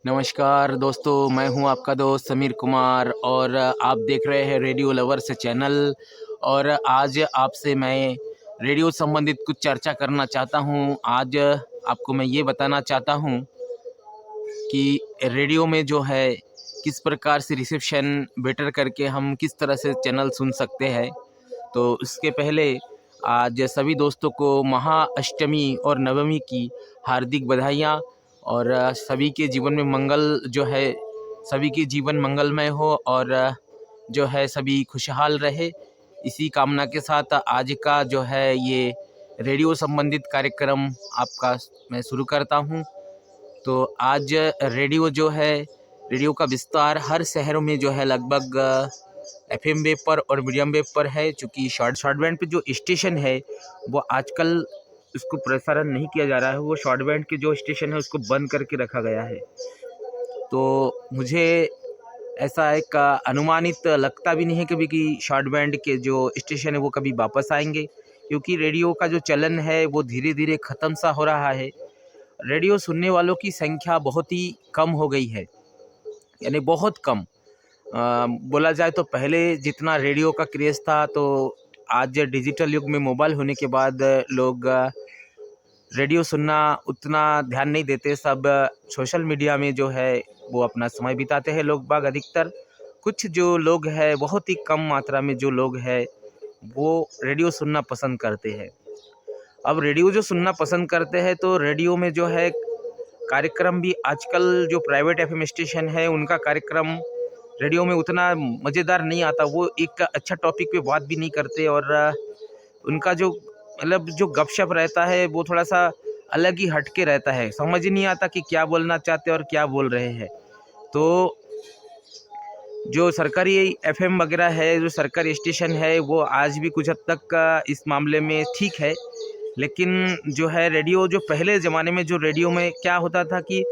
नमस्कार दोस्तों, मैं हूं आपका दोस्त समीर कुमार और आप देख रहे हैं रेडियो लवर्स चैनल। और आज आपसे मैं रेडियो संबंधित कुछ चर्चा करना चाहता हूं। आज आपको मैं ये बताना चाहता हूं कि रेडियो में जो है किस प्रकार से रिसेप्शन बेटर करके हम किस तरह से चैनल सुन सकते हैं। तो इसके पहले आज सभी दोस्तों को महाअष्टमी और नवमी की हार्दिक बधाइयाँ। और सभी के जीवन में मंगल जो है, सभी के जीवन मंगलमय हो और जो है सभी खुशहाल रहे। इसी कामना के साथ आज का जो है ये रेडियो संबंधित कार्यक्रम आपका मैं शुरू करता हूँ। तो आज रेडियो जो है, रेडियो का विस्तार हर शहरों में जो है लगभग एफएम वेव पर और मीडियम वेव पर है। चूँकि शॉर्ट बैंड पे जो स्टेशन है वो आजकल उसको प्रसारण नहीं किया जा रहा है, वो शॉर्ट बैंड के जो स्टेशन है उसको बंद करके रखा गया है। तो मुझे ऐसा एक अनुमानित लगता भी नहीं है कभी कि शॉर्ट बैंड के जो स्टेशन है वो कभी वापस आएंगे, क्योंकि रेडियो का जो चलन है वो धीरे धीरे ख़त्म सा हो रहा है। रेडियो सुनने वालों की संख्या बहुत ही कम हो गई है, यानी बहुत कम। बोला जाए तो पहले जितना रेडियो का क्रेज़ था, तो आज डिजिटल युग में मोबाइल होने के बाद लोग रेडियो सुनना उतना ध्यान नहीं देते। सब सोशल मीडिया में जो है वो अपना समय बिताते हैं लोग बाग अधिकतर। कुछ जो लोग हैं, बहुत ही कम मात्रा में जो लोग हैं वो रेडियो सुनना पसंद करते हैं। अब रेडियो जो सुनना पसंद करते हैं तो रेडियो में जो है कार्यक्रम भी आजकल जो प्राइवेट एफएम स्टेशन है उनका कार्यक्रम रेडियो में उतना मज़ेदार नहीं आता। वो एक अच्छा टॉपिक पे बात भी नहीं करते और उनका जो मतलब जो गपशप रहता है वो थोड़ा सा अलग ही हटके रहता है। समझ ही नहीं आता कि क्या बोलना चाहते हैं और क्या बोल रहे हैं। तो जो सरकारी एफएम वगैरह है, जो सरकारी स्टेशन है, वो आज भी कुछ हद तक इस मामले में ठीक है। लेकिन जो है रेडियो, जो पहले ज़माने में जो रेडियो में क्या होता था कि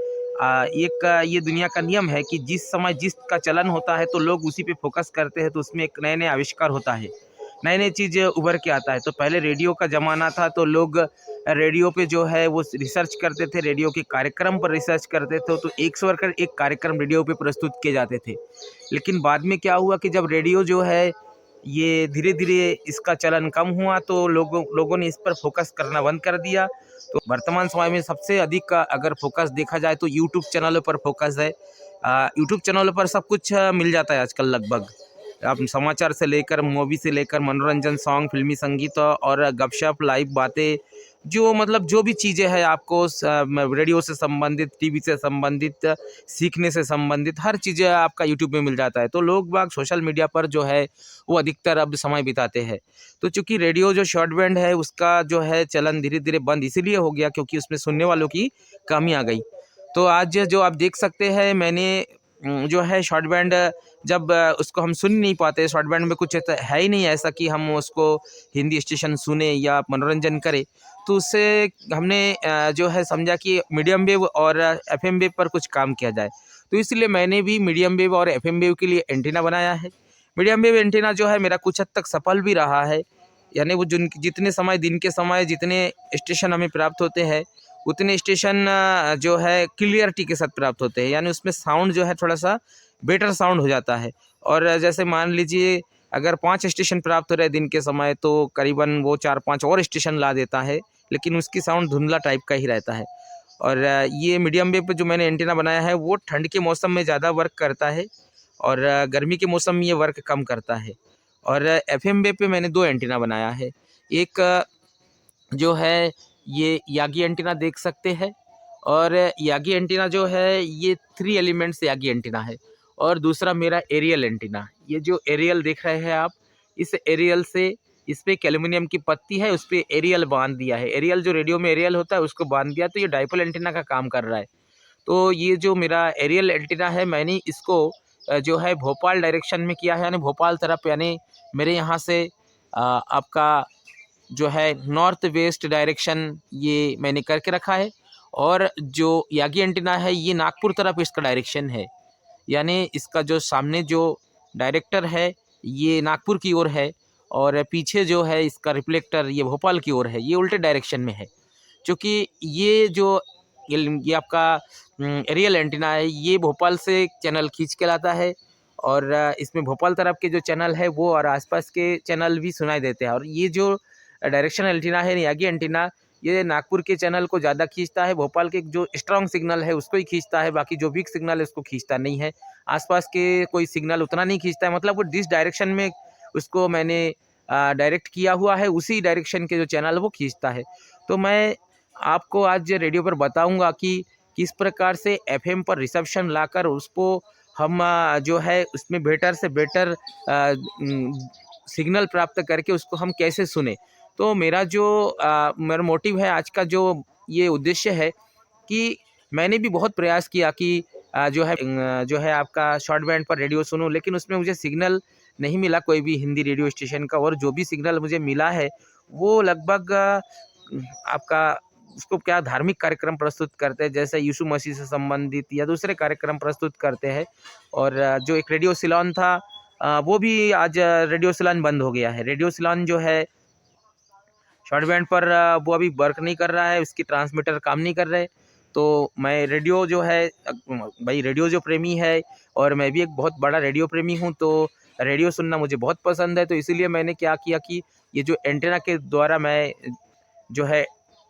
एक ये दुनिया का नियम है कि जिस समय जिसका चलन होता है तो लोग उसी पे फोकस करते हैं, तो उसमें एक नए नए आविष्कार होता है, नई नई चीज़ उभर के आता है। तो पहले रेडियो का ज़माना था तो लोग रेडियो पे जो है वो रिसर्च करते थे, रेडियो के कार्यक्रम पर रिसर्च करते थे। तो एक से बढ़कर एक कार्यक्रम रेडियो पे प्रस्तुत किए जाते थे। लेकिन बाद में क्या हुआ कि जब रेडियो जो है ये धीरे धीरे इसका चलन कम हुआ तो लोगों ने इस पर फोकस करना बंद कर दिया। तो वर्तमान समय में सबसे अधिक अगर फोकस देखा जाए तो यूट्यूब चैनलों पर फोकस है। यूट्यूब चैनलों पर सब कुछ मिल जाता है आजकल लगभग। आप समाचार से लेकर मूवी से लेकर मनोरंजन, सॉन्ग, फिल्मी संगीत और गपशप, लाइव बातें, जो मतलब जो भी चीज़ें हैं आपको रेडियो से संबंधित, टीवी से संबंधित, सीखने से संबंधित हर चीज़ें आपका यूट्यूब में मिल जाता है। तो लोग बाग सोशल मीडिया पर जो है वो अधिकतर अब समय बिताते हैं। तो चूँकि रेडियो जो शॉर्ट बैंड है उसका जो है चलन धीरे धीरे बंद इसीलिए हो गया क्योंकि उसमें सुनने वालों की कमी आ गई। तो आज जो आप देख सकते हैं, मैंने जो है शॉर्ट बैंड जब उसको हम सुन नहीं पाते, शॉर्ट बैंड में कुछ ऐसा है ही नहीं ऐसा कि हम उसको हिंदी स्टेशन सुने या मनोरंजन करें। तो उससे हमने जो है समझा कि मीडियम वेव और एफएम वेव पर कुछ काम किया जाए। तो इसलिए मैंने भी मीडियम वेव और एफएम वेव के लिए एंटीना बनाया है। मीडियम वेव एंटीना जो है मेरा कुछ हद तक सफल भी रहा है। यानी वो जितने समय, दिन के समय जितने स्टेशन हमें प्राप्त होते हैं उतने स्टेशन जो है क्लियरिटी के साथ प्राप्त होते हैं, यानी उसमें साउंड जो है थोड़ा सा बेटर साउंड हो जाता है। और जैसे मान लीजिए अगर 5 स्टेशन प्राप्त हो रहे हैं दिन के समय, तो करीबन वो 4-5 और स्टेशन ला देता है, लेकिन उसकी साउंड धुंधला टाइप का ही रहता है। और ये मीडियम वेव पे जो मैंने एंटीना बनाया है वो ठंड के मौसम में ज़्यादा वर्क करता है और गर्मी के मौसम में ये वर्क कम करता है। और एफएम वेव पे मैंने 2 एंटीना बनाया है। एक जो है ये यागी एंटीना देख सकते हैं, और यागी एंटीना जो है ये 3 एलिमेंट्स यागी एंटीना है। और दूसरा मेरा एरियल एंटीना, ये जो एरियल देख रहे हैं आप, इस एरियल से इस पे एक एल्युमिनियम की पत्ती है, उस पे एरियल बांध दिया है। एरियल जो रेडियो में एरियल होता है उसको बांध दिया, तो ये डाइपोल एंटीना का काम कर रहा है। तो ये जो मेरा एरियल एंटीना है मैंने इसको जो है भोपाल डायरेक्शन में किया है, यानी भोपाल तरफ, यानी मेरे यहाँ से आपका जो है नॉर्थ वेस्ट डायरेक्शन ये मैंने करके रखा है। और जो यागी एंटीना है ये नागपुर तरफ इसका डायरेक्शन है, यानी इसका जो सामने जो डायरेक्टर है ये नागपुर की ओर है और पीछे जो है इसका रिफ्लेक्टर ये भोपाल की ओर है, ये उल्टे डायरेक्शन में है। क्योंकि ये जो ये आपका एरियल एंटीना है, ये भोपाल से चैनल खींच के लाता है और इसमें भोपाल तरफ के जो चैनल है वो और आसपास के चैनल भी सुनाई देते हैं। और ये जो डायरेक्शन एंटीना है, यागी एंटीना, ये नागपुर के चैनल को ज़्यादा खींचता है, भोपाल के जो स्ट्रॉन्ग सिग्नल है उसको ही खींचता है, बाकी जो वीक सिग्नल है उसको खींचता नहीं है। आसपास के कोई सिग्नल उतना नहीं खींचता है, मतलब वो जिस डायरेक्शन में उसको मैंने डायरेक्ट किया हुआ है उसी डायरेक्शन के जो चैनल वो खींचता है। तो मैं आपको आज रेडियो पर बताऊंगा कि किस प्रकार से एफएम पर रिसेप्शन लाकर उसको हम जो है उसमें बेटर से बेटर सिग्नल प्राप्त करके उसको हम कैसे सुने। तो मेरा जो मेरा मोटिव है आज का, जो ये उद्देश्य है कि मैंने भी बहुत प्रयास किया कि जो है आपका शॉर्ट बैंड पर रेडियो सुनूं, लेकिन उसमें मुझे सिग्नल नहीं मिला कोई भी हिंदी रेडियो स्टेशन का। और जो भी सिग्नल मुझे मिला है वो लगभग आपका उसको क्या धार्मिक कार्यक्रम प्रस्तुत करते हैं, जैसे यीशु मसीह से संबंधित या दूसरे कार्यक्रम प्रस्तुत करते हैं। और जो एक रेडियो सिलोन था वो भी आज रेडियो सिलोन बंद हो गया है। रेडियो सिलोन जो है शॉर्ट बैंड पर वो अभी वर्क नहीं कर रहा है, उसकी ट्रांसमीटर काम नहीं कर रहे। तो मैं रेडियो जो है भाई, रेडियो जो प्रेमी है और मैं भी एक बहुत बड़ा रेडियो प्रेमी हूँ, तो रेडियो सुनना मुझे बहुत पसंद है। तो इसीलिए मैंने क्या किया कि ये जो एंटेना के द्वारा मैं जो है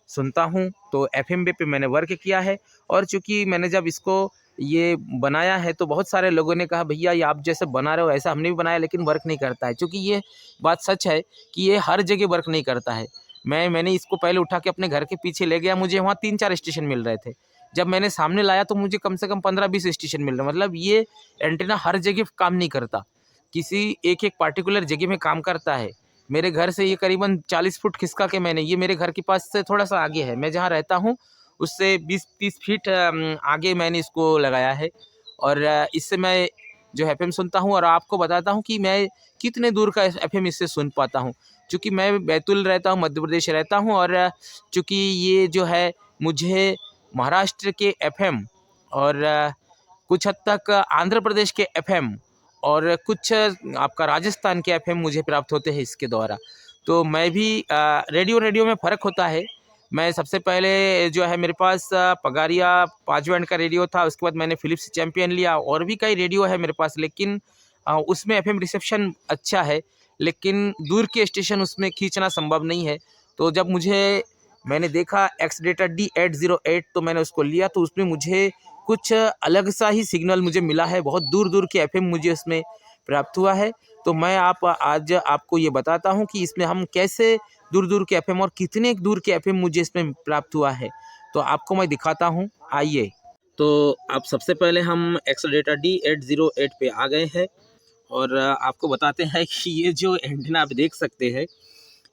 सुनता हूँ, तो एफएम पे मैंने वर्क किया है। और चूँकि मैंने जब इसको ये बनाया है तो बहुत सारे लोगों ने कहा भैया ये आप जैसे बना रहे हो ऐसा हमने भी बनाया, लेकिन वर्क नहीं करता है। चूँकि ये बात सच है कि ये हर जगह वर्क नहीं करता है। मैंने इसको पहले उठा के अपने घर के पीछे ले गया, मुझे वहाँ 3-4 स्टेशन मिल रहे थे। जब मैंने सामने लाया तो मुझे कम से कम 15-20 स्टेशन मिल रहे। मतलब ये एंटीना हर जगह काम नहीं करता, किसी एक पार्टिकुलर जगह में काम करता है। मेरे घर से ये करीबन 40 फुट खिसका के मैंने, ये मेरे घर के पास से थोड़ा सा आगे है, मैं जहाँ रहता हूँ उससे 20-30 फीट आगे मैंने इसको लगाया है। और इससे मैं जो एफएम सुनता हूँ और आपको बताता हूँ कि मैं कितने दूर का एफएम इससे सुन पाता हूँ। चूँकि मैं बैतूल रहता हूँ, मध्य प्रदेश रहता हूँ, और चूँकि ये जो है मुझे महाराष्ट्र के एफएम और कुछ हद तक आंध्र प्रदेश के एफएम और कुछ आपका राजस्थान के एफएम मुझे प्राप्त होते हैं इसके द्वारा। तो मैं भी रेडियो में फ़र्क होता है। मैं सबसे पहले जो है मेरे पास पगारिया 5 बैंड का रेडियो था, उसके बाद मैंने फिलिप्स चैम्पियन लिया, और भी कई रेडियो है मेरे पास, लेकिन उसमें एफएम रिसेप्शन अच्छा है, लेकिन दूर के स्टेशन उसमें खींचना संभव नहीं है। तो जब मैंने देखा एक्सडेटर D808, तो मैंने उसको लिया, तो उसमें मुझे कुछ अलग सा ही सिग्नल मुझे मिला है, बहुत दूर दूर के एफएम मुझे उसमें प्राप्त हुआ है। तो मैं आज आपको ये बताता हूँ कि इसमें हम कैसे दूर दूर के एफएम और कितने दूर के एफएम मुझे इसमें प्राप्त हुआ है, तो आपको मैं दिखाता हूँ, आइए। तो आप सबसे पहले हम एक्सडेटर D808 पे आ गए हैं और आपको बताते हैं कि ये जो एंटीना आप देख सकते हैं,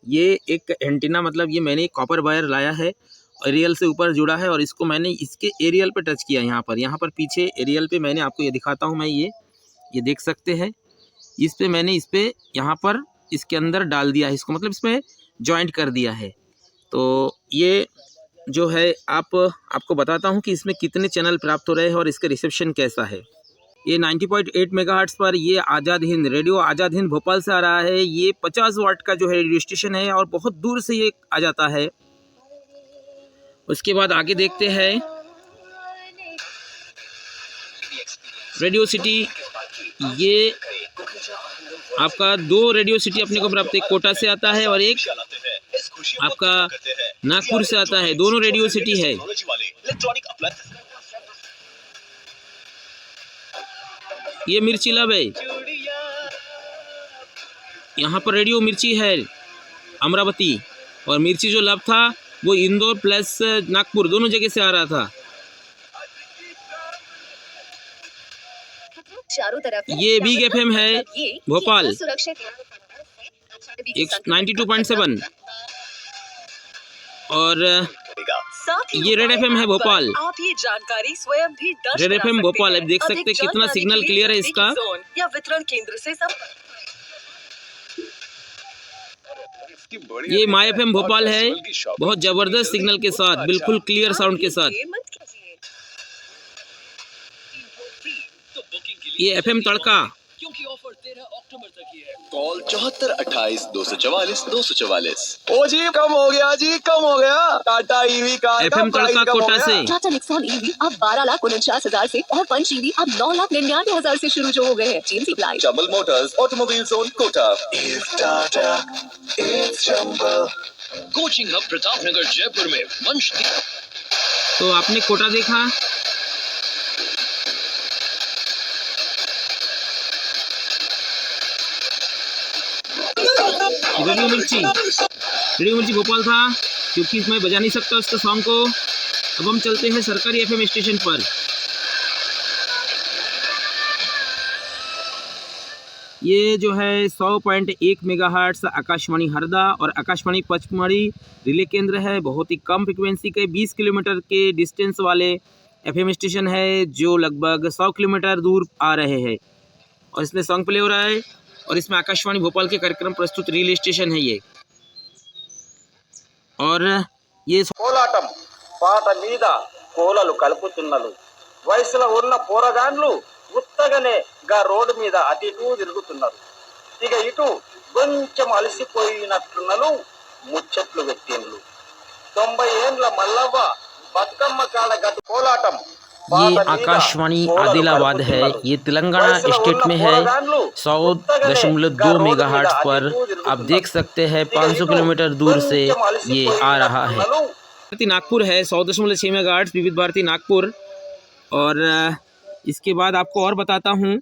ये एक एंटीना, मतलब ये मैंने कॉपर वायर लाया है, एरियल से ऊपर जुड़ा है, और इसको मैंने इसके एरियल पे टच किया। यहाँ पर पीछे एरियल पे मैंने आपको ये दिखाता हूँ मैं, ये देख सकते हैं, इस पे मैंने यहाँ पर इसके अंदर डाल दिया है इसको, मतलब इसमें जॉइंट कर दिया है। तो ये जो है आपको बताता हूँ कि इसमें कितने चैनल प्राप्त हो रहे हैं और इसका रिसेप्शन कैसा है। ये 90.8 मेगाहर्ट्ज़ पर ये आज़ाद हिंद रेडियो, आज़ाद हिंद भोपाल से आ रहा है। ये 50 वाट का जो है रेडियो स्टेशन है और बहुत दूर से ये आ जाता है। उसके बाद आगे देखते हैं रेडियो सिटी। ये आपका 2 रेडियो सिटी अपने को प्राप्त, एक कोटा से आता है और एक आपका नागपुर से आता है, दोनों रेडियो सिटी है। ये मिर्ची लब है, यहाँ पर रेडियो मिर्ची है अमरावती, और मिर्ची जो लब था वो इंदौर प्लस नागपुर दोनों जगह से आ रहा था। चारों तरफ ये बिग एफएम है भोपाल 92.7, और ये रेड एफएम है भोपाल। आप ये जानकारी स्वयं भी दर्ज रेड करा एफएम सकते भोपाल, हैं। अब देख सकते हैं कितना जानकारी सिग्नल के लिए क्लियर है नजदीकी इसका। जोन या वितरण केंद्र से ये माय एफएम भोपाल है, बहुत जबरदस्त सिग्नल के साथ, बिल्कुल क्लियर साउंड के साथ। ये एफएम तड़का, क्योंकि ऑफर 13 अक्टूबर तक ही है। कॉल 7428 244 244। ओ जी कम हो गया जी, कम हो गया। टाटा ईवी कार का FM प्राइस तड़का कम हो कोटा गया। से। टाटा नेक्सॉन ईवी अब 12,49,000 से और पंच ईवी अब 9,99,000 से शुरू जो हो गए हैं। GMC apply. Chambal motors automobile zone Kota. It's Tata, it's Chambal। Coaching hub Pratapnagar Jaipur में वंश। तो आपने कोटा देखा, रेडियो मिर्ची भोपाल था, क्योंकि मैं बजा नहीं सकता उसका सॉन्ग को। अब हम चलते हैं सरकारी FM स्टेशन पर। ये जो है 100.1 मेगाहर्ट्ज़ आकाशवाणी हरदा और आकाशवाणी पचमढ़ी रिले केंद्र है। बहुत ही कम फ्रिक्वेंसी के 20 किलोमीटर के डिस्टेंस वाले FM स्टेशन है, जो लगभग 100 किलोमीटर दूर आ रहे हैं। और इसमें सॉन्ग प्ले हो रहा है, और इसमें आकाशवाणी भोपाल के कार्यक्रम प्रस्तुत रिले स्टेशन है ये। और ये కోలాటం పాట మీద కోలలు కలుపుతున్నలు వయసులో ఉన్న పోరగాండ్లు ఉత్తగనే గా రోడ్డు మీద అటు ఇటు తిరుగుతున్నారు. ఇక ఇటు కొంచెం అలసిపోయినట్లున్నలు ముచ్చట్లు పెట్టిండ్లు. 90 ఏండ్ల మల్లవ్వ బతుకమ్మ కాడ గట్టు కోలాటం ये आकाशवाणी आदिलाबाद है। ये तेलंगाना स्टेट में है। 100.2 मेगाहर्ट्ज़ पर आप देख सकते हैं 500 किलोमीटर दूर से ये आ रहा है। भारती नागपुर है 100.6 मेगाहर्ट्ज़, विविध भारती नागपुर। और इसके बाद आपको और बताता हूँ,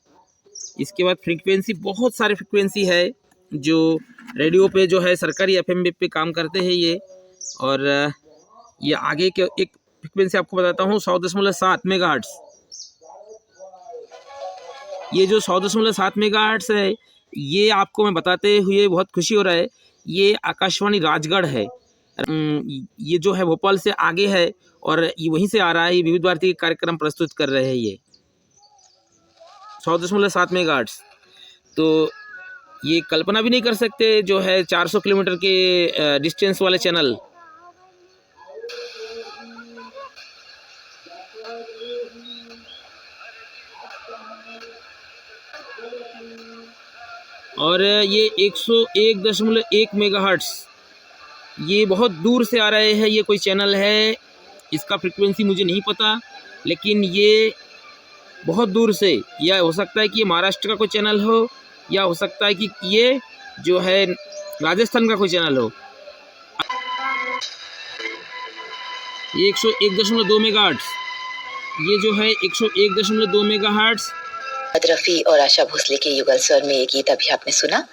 इसके बाद फ्रीक्वेंसी, बहुत सारे फ्रीक्वेंसी है जो रेडियो पे जो है सरकारी FM पे काम करते हैं ये। और ये आगे के एक फ्रिक्वेंसी आपको बताता हूँ 100.7 मेगाहर्ट्ज़। ये जो 100.7 मेगाहर्ट्ज़ है, ये आपको मैं बताते हुए बहुत खुशी हो रहा है। ये आकाशवाणी राजगढ़ है, ये जो है भोपाल से आगे है और ये वहीं से आ रहा है। ये विविध भारती कार्यक्रम प्रस्तुत कर रहे हैं ये 100.7 मेगाहर्ट्ज़। तो ये कल्पना भी नहीं कर सकते जो है 400 किलोमीटर के डिस्टेंस वाले चैनल। और ये 101.1 मेगाहर्ट्ज़, ये बहुत दूर से आ रहे हैं। ये कोई चैनल है, इसका फ्रिक्वेंसी मुझे नहीं पता, लेकिन ये बहुत दूर से, या हो सकता है कि ये महाराष्ट्र का कोई चैनल हो, या हो सकता है कि ये जो है राजस्थान का कोई चैनल हो। ये 101.2 मेगाहर्ट्ज़, ये जो है 101.2 मेगाहर्ट्ज़। रफ़ी और आशा भोसले के युगल स्वर में ये गीत अभी आपने सुना।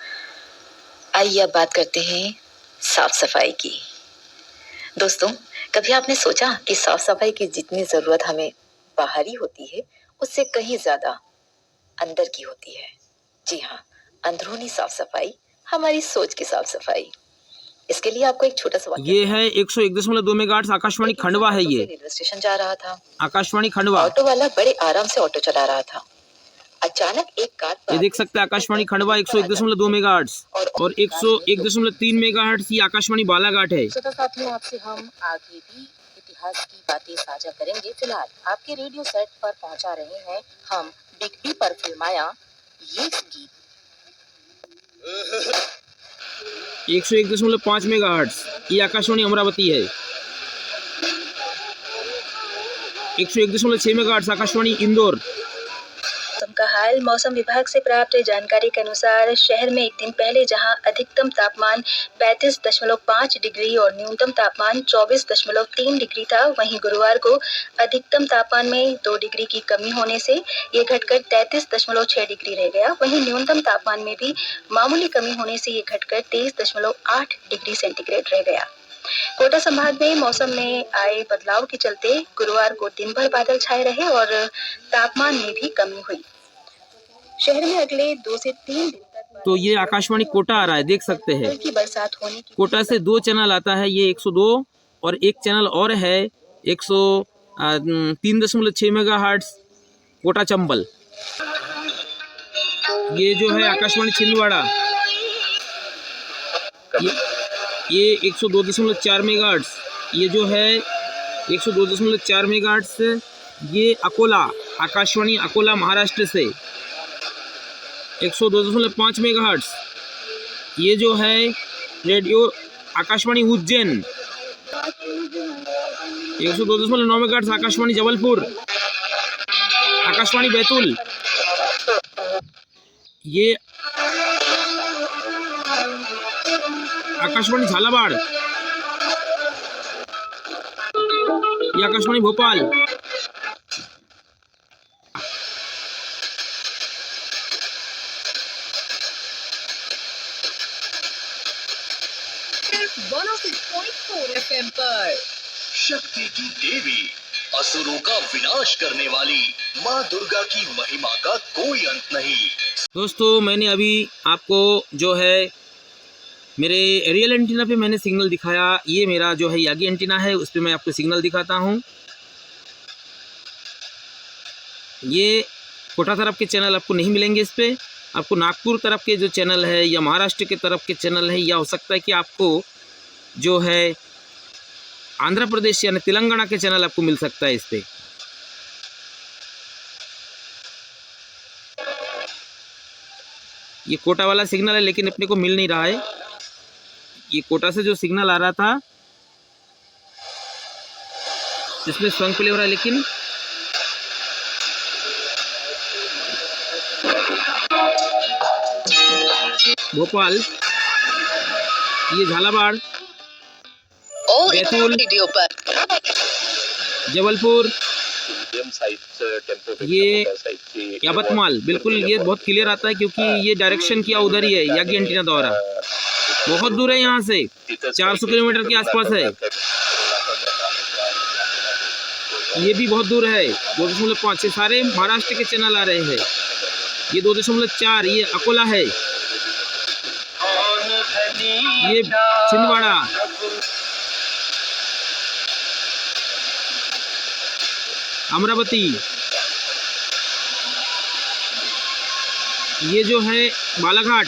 आइए अब बात करते हैं साफ सफाई की। दोस्तों, कभी आपने सोचा कि साफ सफाई की जितनी ज़रूरत हमें बाहरी होती है, उससे कहीं ज़्यादा अंदर की होती है। जी हाँ, अंदरूनी साफ सफाई, हमारी सोच की साफ सफाई। इसके लिए आपको एक छोटा सा ये है 101.2 मेगाहर्ट्ज़ आकाशवाणी खंडवा है। ये रेलवे स्टेशन जा रहा था, आकाशवाणी खंडवा। ऑटो वाला बड़े आराम से ऑटो चला रहा था। अचानक एक कार, ये देख सकते हैं आकाशवाणी खंडवा 101.2 मेगाहर्ट्ज़ और 101.3 मेगाहर्ट्ज़ ये आकाशवाणी बालाघाट है। साथियों, आपसे हम आगे भी इतिहास की बातें साझा करेंगे। फिलहाल आपके रेडियो सेट पर पहुंचा रहे हैं हम बिग बी पर फिल्माया ये गीत। 101.5 मेगाहर्ट्ज़ ये आकाशवाणी अमरावती है। 101.6 मेगाहर्ट्ज़ आकाशवाणी इंदौर। मौसम का हाल। मौसम विभाग से प्राप्त जानकारी के अनुसार शहर में एक दिन पहले जहां अधिकतम तापमान 35.5 डिग्री और न्यूनतम तापमान 24.3 डिग्री था, वहीं गुरुवार को अधिकतम तापमान में 2 डिग्री की कमी होने से ये घटकर 33.6 डिग्री रह गया। वहीं न्यूनतम तापमान में भी मामूली कमी होने से ये घटकर 23.8 डिग्री सेंटीग्रेड रह गया। कोटा संभाग में मौसम में आए बदलाव के चलते गुरुवार को दिन भर बादल छाए रहे और तापमान में भी कमी हुई। शहर में अगले 2 से 3 दिन तक तो ये आकाशवाणी कोटा आ रहा है, देख सकते हैं। हल्की बरसात होने की कोटा से 2 चैनल आता है, ये 102 और एक चैनल और है 103.6 मेगाहर्ट्ज़ कोटा चंबल। ये जो है आकाशवाणी छिंदवाड़ा, ये 102.4 मेगाहर्ट्ज़, ये जो है 102.4 मेगाहर्ट्ज़। ये अकोला, आकाशवाणी अकोला महाराष्ट्र से 102.5 मेगाहर्ट्ज़। ये जो है रेडियो आकाशवाणी उज्जैन 102.9 मेगाहर्ट्ज, आकाशवाणी जबलपुर, आकाशवाणी बैतूल, ये आकाशवाणी झालावाड़, ये आकाशवाणी भोपाल, FM पर शक्ति की देवी, असुरों का विनाश करने वाली माँ दुर्गा की महिमा का कोई अंत नहीं। दोस्तों मैंने अभी आपको जो है मेरे एरियल एंटीना पे मैंने सिग्नल दिखाया। ये मेरा जो है यागी एंटीना है, उस पर मैं आपको सिग्नल दिखाता हूँ। ये कोटा तरफ के चैनल आपको नहीं मिलेंगे इस पर। आपको नागपुर तरफ के जो चैनल है या महाराष्ट्र के तरफ के चैनल है, या हो सकता है कि आपको जो है आंध्र प्रदेश यानी तेलंगाना के चैनल आपको मिल सकता है इस पर। ये कोटा वाला सिग्नल है लेकिन अपने को मिल नहीं रहा है। ये कोटा से जो सिग्नल आ रहा था इसमें सॉन्ग प्ले हो रहा है, लेकिन भोपाल, ये झालावाड़, बैतूल, रेडियो पर जबलपुर, ये यावतमाल, बिल्कुल ये बहुत क्लियर आता है क्योंकि ये डायरेक्शन किया उधर ही है यागी एंटीना द्वारा। बहुत दूर है यहाँ से, 400 किलोमीटर के आसपास है। ये भी बहुत दूर है, 2.5। सारे महाराष्ट्र के चैनल आ रहे हैं। ये 2.4, ये अकोला है, ये छिंदवाड़ा, अमरावती, ये जो है बालाघाट,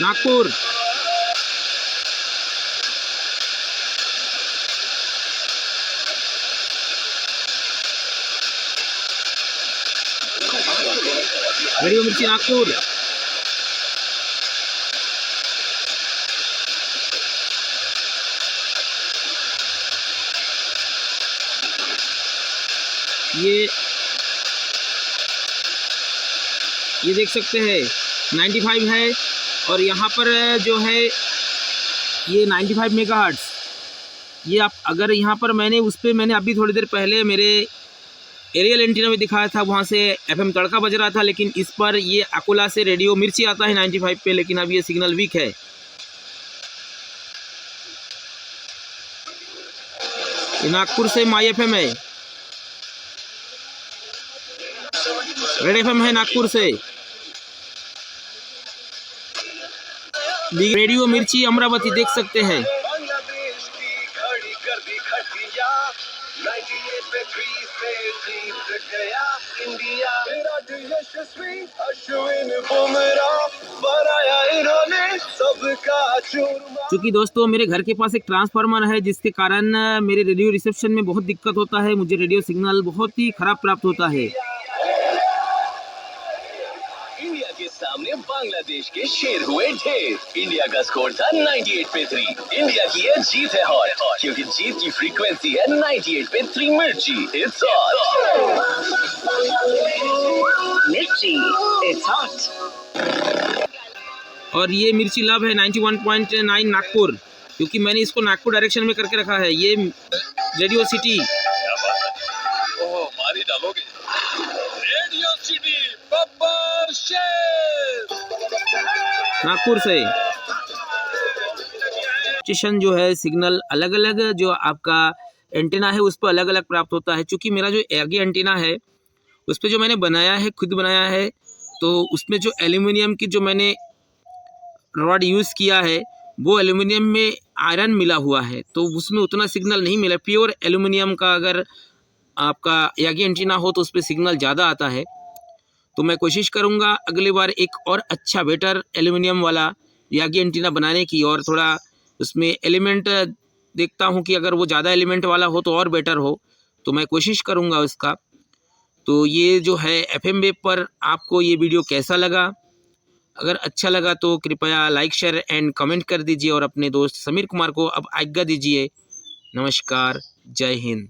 नागपुर, रेडियो मिर्ची नागपुर, ये देख सकते हैं 95 है, और यहाँ पर जो है ये 95 मेगाहर्ट्ज। ये आप अगर यहाँ पर मैंने उस पर मैंने अभी थोड़ी देर पहले मेरे एरियल एंटीना में दिखाया था, वहाँ से FM तड़का बज रहा था, लेकिन इस पर ये अकोला से रेडियो मिर्ची आता है 95 पे, लेकिन अब ये सिग्नल वीक है। ये नागपुर से माई FM है, रेड FM है नागपुर से, रेडियो मिर्ची अमरावती देख सकते हैं। बांग्लादेश की खड़ी कर दी खटिया, 98 पे 3 से जीत गया इंडिया। विराट यशस्वी अश्विन बुमराह बनाया इन्होंने सबका चूरमा। क्योंकि दोस्तों मेरे घर के पास एक ट्रांसफार्मर है, जिसके कारण मेरे रेडियो रिसेप्शन में बहुत दिक्कत होता है। मुझे रेडियो सिग्नल बहुत ही खराब प्राप्त होता है। इंडिया के सामने बांग्लादेश के शेर हुए ढेर। इंडिया का स्कोर था 98 पे 3। इंडिया की ये जीत है हॉट, क्योंकि जीत की फ्रीक्वेंसी है 98 पे 3 मिर्ची। इट्स हॉट मिर्ची, इट्स हॉट। और ये मिर्ची लव है 91.9 नागपुर, क्योंकि मैंने इसको नागपुर डायरेक्शन में करके रखा है। ये रेडियो सिटी, ओह मारी डालोगे। रेडियो सिटी बब्बर शेर नागपुर से स्टेशन जो है सिग्नल अलग अलग जो आपका एंटीना है उस पर अलग अलग प्राप्त होता है। क्योंकि मेरा जो आगे एंटीना है उस पर जो मैंने बनाया है, खुद बनाया है, तो उसमें जो एल्यूमिनियम की जो मैंने रॉड यूज़ किया है वो एल्यूमिनियम में आयरन मिला हुआ है, तो उसमें उतना सिग्नल नहीं मिला। प्योर एल्यूमिनियम का अगर आपका यागी एंटीना हो तो उस पर सिग्नल ज़्यादा आता है। तो मैं कोशिश करूँगा अगली बार एक और अच्छा बेटर एल्यूमिनियम वाला यागी एंटीना बनाने की, और थोड़ा उसमें एलिमेंट देखता हूँ कि अगर वो ज़्यादा एलिमेंट वाला हो तो और बेटर हो। तो मैं कोशिश करूँगा उसका। तो ये जो है FM वेब पर आपको ये वीडियो कैसा लगा? अगर अच्छा लगा तो कृपया लाइक शेयर एंड कमेंट कर दीजिए और अपने दोस्त समीर कुमार को अब आज्ञा दीजिए। नमस्कार, जय हिंद।